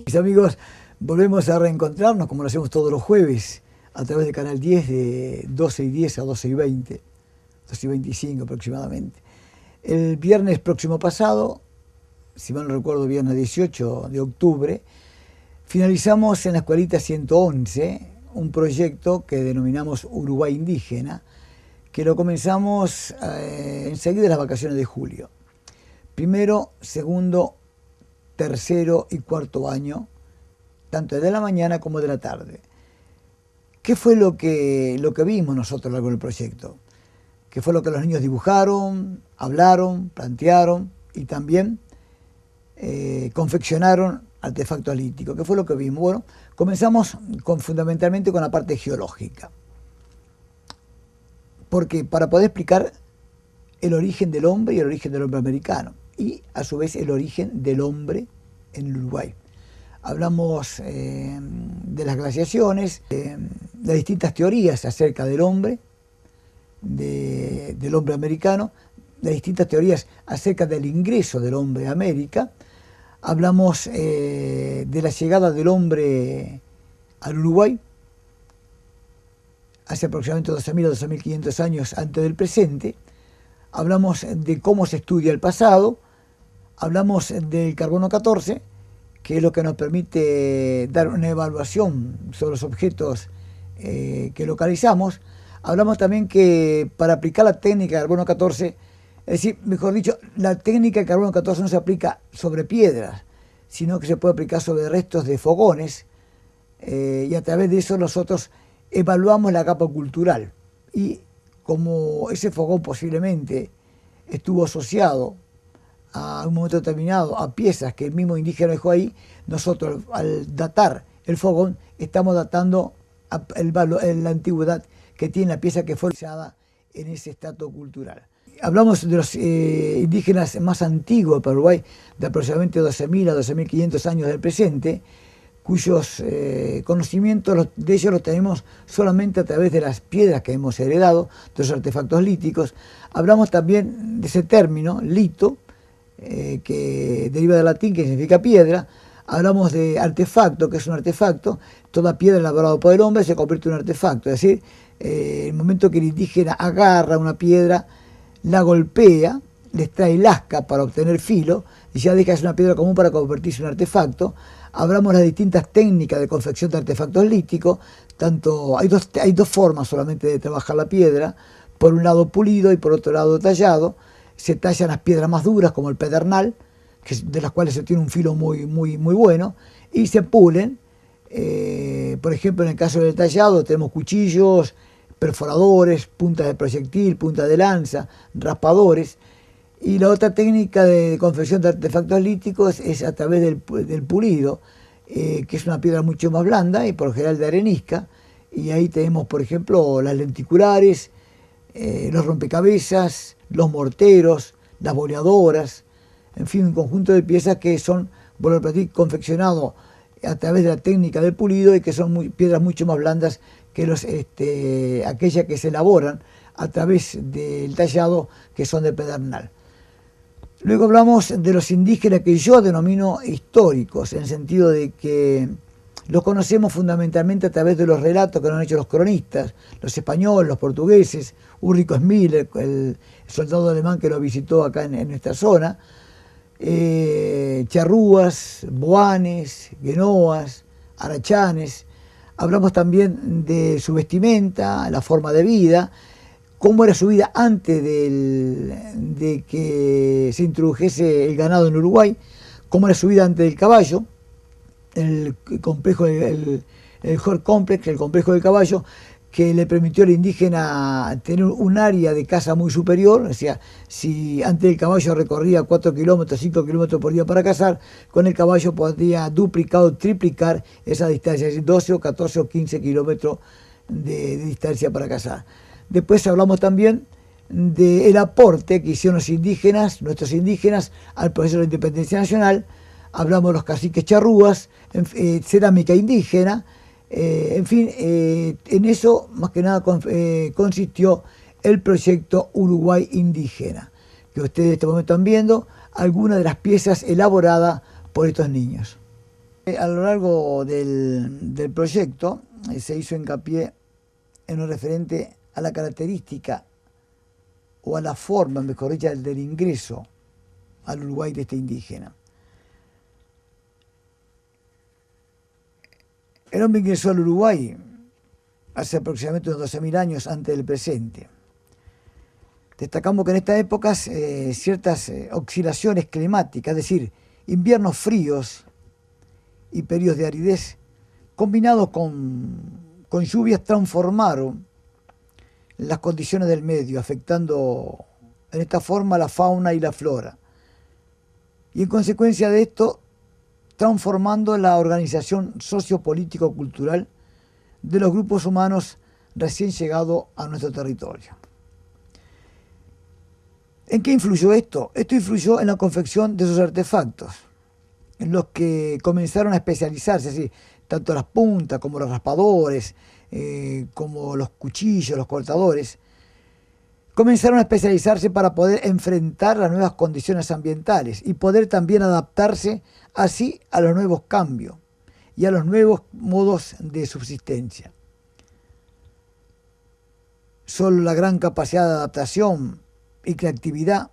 Mis amigos, volvemos a reencontrarnos como lo hacemos todos los jueves a través de Canal 10 de 12:10 a 12:20, 12:25 aproximadamente. El viernes próximo pasado, si mal no recuerdo, viernes 18 de octubre, finalizamos en la Escuelita 111 un proyecto que denominamos Uruguay Indígena, que lo comenzamos enseguida de las vacaciones de julio. Primero, segundo, tercero y cuarto año, tanto de la mañana como de la tarde. ¿Qué fue lo que vimos nosotros a lo largo del proyecto? ¿Qué fue lo que los niños dibujaron, hablaron, plantearon y también confeccionaron artefactos líticos? ¿Qué fue lo que vimos? Bueno, comenzamos fundamentalmente con la parte geológica. Porque para poder explicar el origen del hombre y el origen del hombre americano, y a su vez el origen del hombre en el Uruguay. Hablamos de las glaciaciones, de distintas teorías acerca del hombre, del hombre americano, de distintas teorías acerca del ingreso del hombre a América. Hablamos de la llegada del hombre al Uruguay hace aproximadamente 12.000 o 12.500 años antes del presente. Hablamos de cómo se estudia el pasado, hablamos del carbono 14, que es lo que nos permite dar una evaluación sobre los objetos que localizamos. Hablamos también que para aplicar la técnica de carbono 14, es decir, mejor dicho, la técnica de carbono 14 no se aplica sobre piedras, sino que se puede aplicar sobre restos de fogones, y a través de eso nosotros evaluamos la capa cultural. Y como ese fogón posiblemente estuvo asociado a un momento determinado a piezas que el mismo indígena dejó ahí, nosotros al datar el fogón estamos datando la antigüedad que tiene la pieza que fue realizada en ese estrato cultural. Hablamos de los indígenas más antiguos de Paraguay, de aproximadamente 12.000 a 12.500 años del presente, cuyos conocimientos de ellos los tenemos solamente a través de las piedras que hemos heredado, de los artefactos líticos. Hablamos también de ese término, lito, que deriva del latín, que significa piedra. Hablamos de artefacto, que es un artefacto. Toda piedra elaborada por el hombre se convierte en un artefacto. Es decir, el momento que el indígena agarra una piedra, la golpea, le extrae lasca para obtener filo, y ya deja de ser una piedra común para convertirse en un artefacto. Hablamos de las distintas técnicas de confección de artefactos líticos. Hay dos formas solamente de trabajar la piedra. Por un lado pulido y por otro lado tallado. Se tallan las piedras más duras como el pedernal, de las cuales se tiene un filo muy bueno, y se pulen. Por ejemplo, en el caso del tallado tenemos cuchillos, perforadores, puntas de proyectil, puntas de lanza, raspadores. Y la otra técnica de confección de artefactos líticos es a través del pulido, que es una piedra mucho más blanda y por lo general de arenisca. Y ahí tenemos, por ejemplo, las lenticulares, los rompecabezas, los morteros, las boleadoras, en fin, un conjunto de piezas que son, vuelvo a repetir, confeccionados a través de la técnica del pulido y que son piedras mucho más blandas que aquellas que se elaboran a través del tallado, que son de pedernal. Luego hablamos de los indígenas que yo denomino históricos, en el sentido de que los conocemos fundamentalmente a través de los relatos que nos han hecho los cronistas, los españoles, los portugueses, Ulrico Smiller, el soldado alemán que lo visitó acá en nuestra zona, charrúas, boanes, guenoas, arachanes. Hablamos también de su vestimenta, la forma de vida, cómo era su vida antes de que se introdujese el ganado en Uruguay, cómo era su vida antes del caballo, el complejo, el Hort Complex, el complejo del caballo, que le permitió al indígena tener un área de caza muy superior. O sea, si antes el caballo recorría 4 kilómetros, 5 kilómetros por día para cazar, con el caballo podía duplicar o triplicar esa distancia, es decir, 12 o 14 o 15 kilómetros de distancia para cazar. Después hablamos también del aporte que hicieron los indígenas, nuestros indígenas, al proceso de la independencia nacional. Hablamos de los caciques charrúas, cerámica indígena, en fin, en eso más que nada consistió el proyecto Uruguay Indígena, que ustedes en este momento están viendo algunas de las piezas elaboradas por estos niños. A lo largo del proyecto se hizo hincapié en lo referente a la característica o a la forma, mejor dicho, del ingreso al Uruguay de este indígena. El hombre ingresó al Uruguay hace aproximadamente unos 12.000 años antes del presente. Destacamos que en estas épocas ciertas oscilaciones climáticas, es decir, inviernos fríos y periodos de aridez, combinados con lluvias, transformaron las condiciones del medio, afectando en esta forma la fauna y la flora. Y en consecuencia de esto, transformando la organización sociopolítico-cultural de los grupos humanos recién llegados a nuestro territorio. ¿En qué influyó esto? Esto influyó en la confección de esos artefactos, en los que comenzaron a especializarse, así, tanto las puntas como los raspadores, como los cuchillos, los cortadores, comenzaron a especializarse para poder enfrentar las nuevas condiciones ambientales y poder también adaptarse así a los nuevos cambios y a los nuevos modos de subsistencia. Solo la gran capacidad de adaptación y creatividad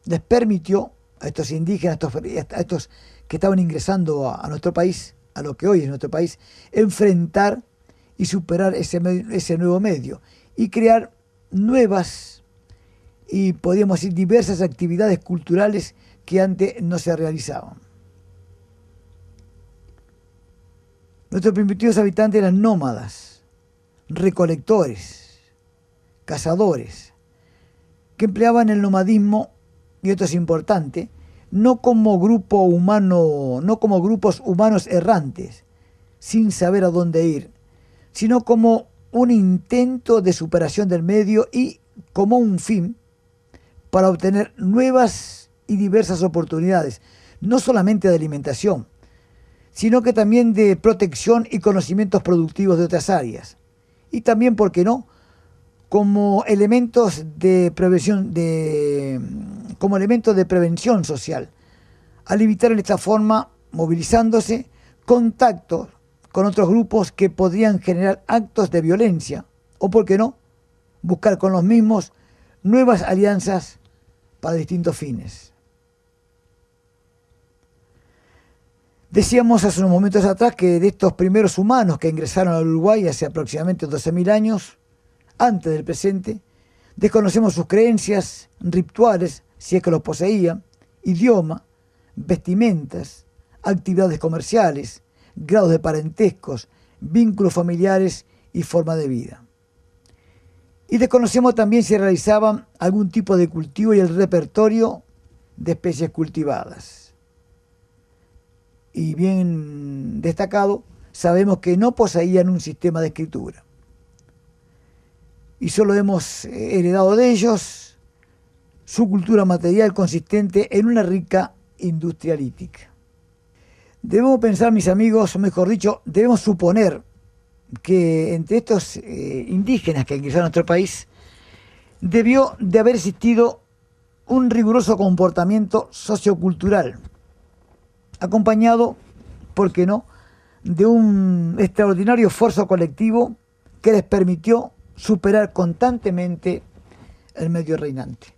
les permitió a estos indígenas, a estos que estaban ingresando a nuestro país, a lo que hoy es nuestro país, enfrentar y superar ese nuevo medio y crear nuevas y podríamos decir diversas actividades culturales que antes no se realizaban. Nuestros primitivos habitantes eran nómadas, recolectores, cazadores, que empleaban el nomadismo, y esto es importante, no como grupos humanos errantes, sin saber a dónde ir, sino como un intento de superación del medio y como un fin para obtener nuevas y diversas oportunidades, no solamente de alimentación, sino que también de protección y conocimientos productivos de otras áreas. Y también, ¿por qué no?, como elementos de prevención social, al evitar en esta forma, movilizándose, contactos con otros grupos que podrían generar actos de violencia, o por qué no, buscar con los mismos nuevas alianzas para distintos fines. Decíamos hace unos momentos atrás que de estos primeros humanos que ingresaron al Uruguay hace aproximadamente 12.000 años, antes del presente, desconocemos sus creencias, rituales, si es que los poseían, idioma, vestimentas, actividades comerciales, grados de parentescos, vínculos familiares y forma de vida. Y desconocemos también si realizaban algún tipo de cultivo y el repertorio de especies cultivadas. Y bien destacado, sabemos que no poseían un sistema de escritura. Y solo hemos heredado de ellos su cultura material consistente en una rica industria lítica. Debemos pensar, mis amigos, o mejor dicho, debemos suponer que entre estos indígenas que ingresaron a nuestro país debió de haber existido un riguroso comportamiento sociocultural, acompañado, ¿por qué no?, de un extraordinario esfuerzo colectivo que les permitió superar constantemente el medio reinante.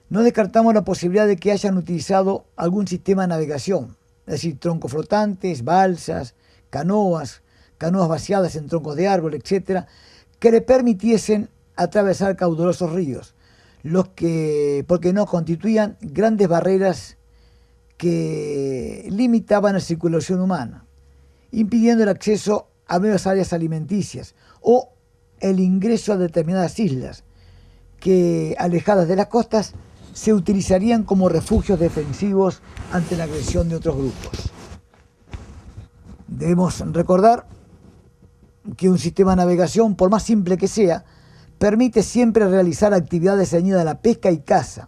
No descartamos la posibilidad de que hayan utilizado algún sistema de navegación, es decir, troncos flotantes, balsas, canoas vaciadas en troncos de árbol, etc., que le permitiesen atravesar caudalosos ríos, los que, porque no, constituían grandes barreras que limitaban la circulación humana, impidiendo el acceso a nuevas áreas alimenticias o el ingreso a determinadas islas que, alejadas de las costas, se utilizarían como refugios defensivos ante la agresión de otros grupos. Debemos recordar que un sistema de navegación, por más simple que sea, permite siempre realizar actividades ceñidas a la pesca y caza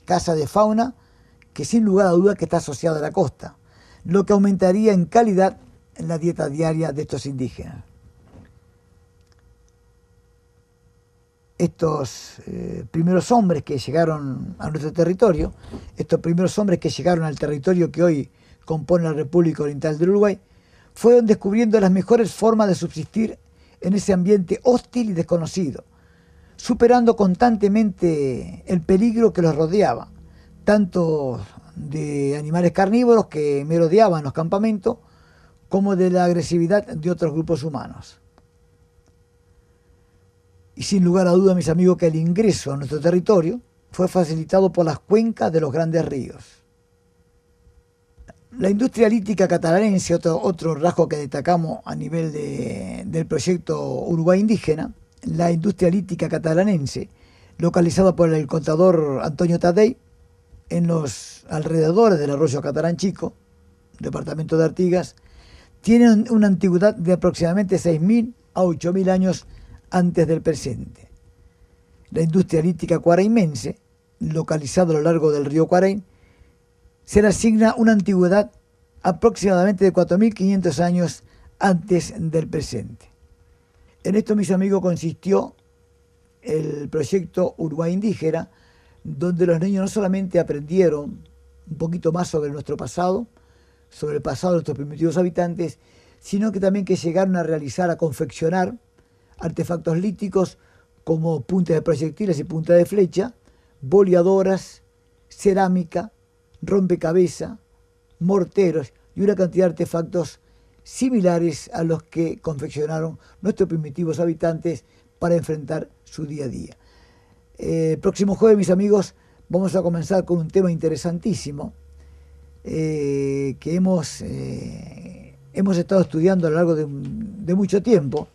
de fauna, que sin lugar a duda que está asociada a la costa, lo que aumentaría en calidad en la dieta diaria de estos indígenas. estos primeros hombres que llegaron a nuestro territorio, estos primeros hombres que llegaron al territorio que hoy compone la República Oriental del Uruguay, fueron descubriendo las mejores formas de subsistir en ese ambiente hostil y desconocido, superando constantemente el peligro que los rodeaba, tanto de animales carnívoros que merodeaban los campamentos, como de la agresividad de otros grupos humanos. Y sin lugar a duda, mis amigos, que el ingreso a nuestro territorio fue facilitado por las cuencas de los grandes ríos. La industria lítica catalanense, otro rasgo que destacamos a nivel del proyecto Uruguay Indígena, la industria lítica catalanense, localizada por el contador Antonio Tadei, en los alrededores del arroyo Catalán Chico, departamento de Artigas, tiene una antigüedad de aproximadamente 6.000 a 8.000 años antes del presente. La industria lítica cuaraimense, localizada a lo largo del río Cuaraim, se le asigna una antigüedad aproximadamente de 4.500 años antes del presente. En esto, mis amigos, consistió el proyecto Uruguay Indígena, donde los niños no solamente aprendieron un poquito más sobre nuestro pasado, sobre el pasado de nuestros primitivos habitantes, sino que también que llegaron a realizar, a confeccionar artefactos líticos como puntas de proyectiles y puntas de flecha, boleadoras, cerámica, rompecabezas, morteros y una cantidad de artefactos similares a los que confeccionaron nuestros primitivos habitantes para enfrentar su día a día. El próximo jueves, mis amigos, vamos a comenzar con un tema interesantísimo que hemos estado estudiando a lo largo de mucho tiempo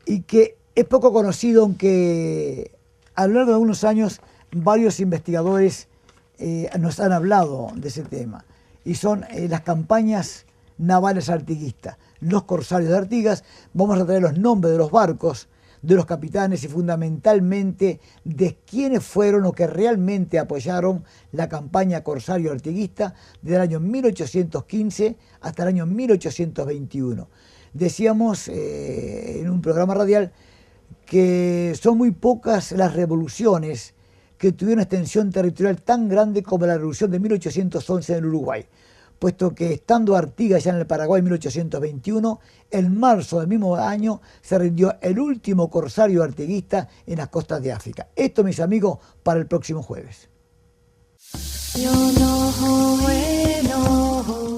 y que es poco conocido, aunque a lo largo de algunos años varios investigadores nos han hablado de ese tema, y son las campañas navales artiguistas, los corsarios de Artigas. Vamos a traer los nombres de los barcos, de los capitanes y fundamentalmente de quienes fueron o que realmente apoyaron la campaña corsario artiguista desde el año 1815 hasta el año 1821. Decíamos en un programa radial que son muy pocas las revoluciones que tuvieron una extensión territorial tan grande como la revolución de 1811 en el Uruguay, puesto que estando Artigas ya en el Paraguay en 1821, en marzo del mismo año se rindió el último corsario artiguista en las costas de África. Esto, mis amigos, para el próximo jueves. Yo no, bueno.